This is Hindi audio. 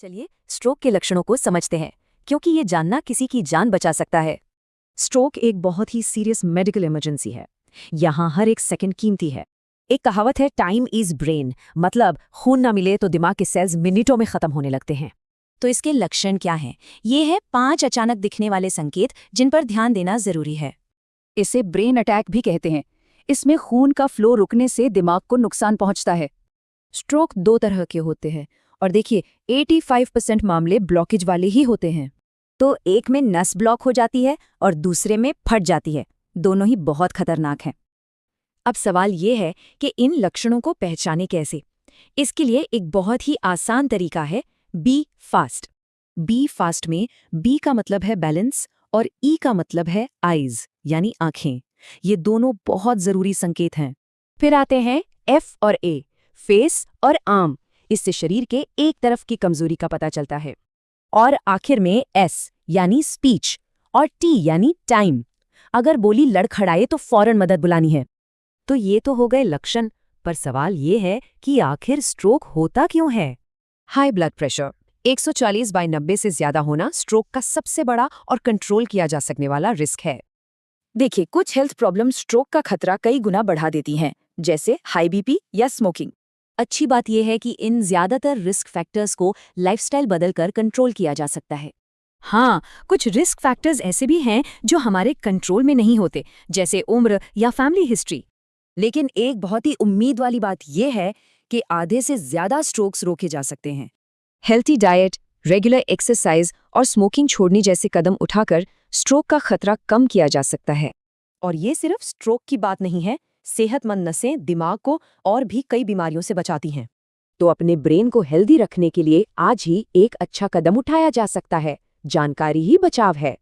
चलिए स्ट्रोक के लक्षणों को समझते हैं, क्योंकि ये जानना किसी की जान बचा सकता है। स्ट्रोक एक बहुत ही सीरियस मेडिकल इमरजेंसी है। यहाँ हर एक सेकंड कीमती है। एक कहावत है, टाइम इज ब्रेन, मतलब खून ना मिले तो दिमाग के सेल्स मिनटों में खत्म होने लगते हैं। तो इसके लक्षण क्या हैं? ये है 5 अचानक दिखने वाले संकेत जिन पर ध्यान देना जरूरी है। इसे ब्रेन अटैक भी कहते हैं। इसमें खून का फ्लो रुकने से दिमाग को नुकसान पहुंचता है। स्ट्रोक 2 तरह के होते हैं और देखिए 85% मामले ब्लॉकेज वाले ही होते हैं। तो एक में नस ब्लॉक हो जाती है और दूसरे में फट जाती है। दोनों ही बहुत खतरनाक हैं। अब सवाल ये है कि इन लक्षणों को पहचाने कैसे? इसके लिए एक बहुत ही आसान तरीका है, बी फास्ट। बी फास्ट में बी का मतलब है बैलेंस और ई का मतलब है आईज यानी आंखें। ये दोनों बहुत जरूरी संकेत हैं। फिर आते हैं एफ और ए, फेस और आर्म। इससे शरीर के एक तरफ की कमजोरी का पता चलता है। और आखिर में एस यानी स्पीच और टी यानी टाइम। अगर बोली लड़खड़ाए तो फौरन मदद बुलानी है। तो ये तो हो गए लक्षण, पर सवाल ये है कि आखिर स्ट्रोक होता क्यों है? हाई ब्लड प्रेशर 140/90 से ज्यादा होना स्ट्रोक का सबसे बड़ा और कंट्रोल किया जा सकने वाला रिस्क है। देखिए, कुछ हेल्थ प्रॉब्लम स्ट्रोक का खतरा कई गुना बढ़ा देती हैं, जैसे हाई बीपी या स्मोकिंग। अच्छी बात यह है कि इन ज्यादातर रिस्क फैक्टर्स को लाइफस्टाइल बदलकर कंट्रोल किया जा सकता है। हाँ, कुछ रिस्क फैक्टर्स ऐसे भी हैं जो हमारे कंट्रोल में नहीं होते, जैसे उम्र या फैमिली हिस्ट्री। लेकिन एक बहुत ही उम्मीद वाली बात यह है कि आधे से ज्यादा स्ट्रोक्स रोके जा सकते हैं। हेल्थी डाइट, रेगुलर एक्सरसाइज और स्मोकिंग छोड़ने जैसे कदम उठाकर स्ट्रोक का खतरा कम किया जा सकता है। और ये सिर्फ स्ट्रोक की बात नहीं है, सेहतमंद नसें दिमाग को और भी कई बीमारियों से बचाती हैं। तो अपने ब्रेन को हेल्दी रखने के लिए आज ही एक अच्छा कदम उठाया जा सकता है। जानकारी ही बचाव है।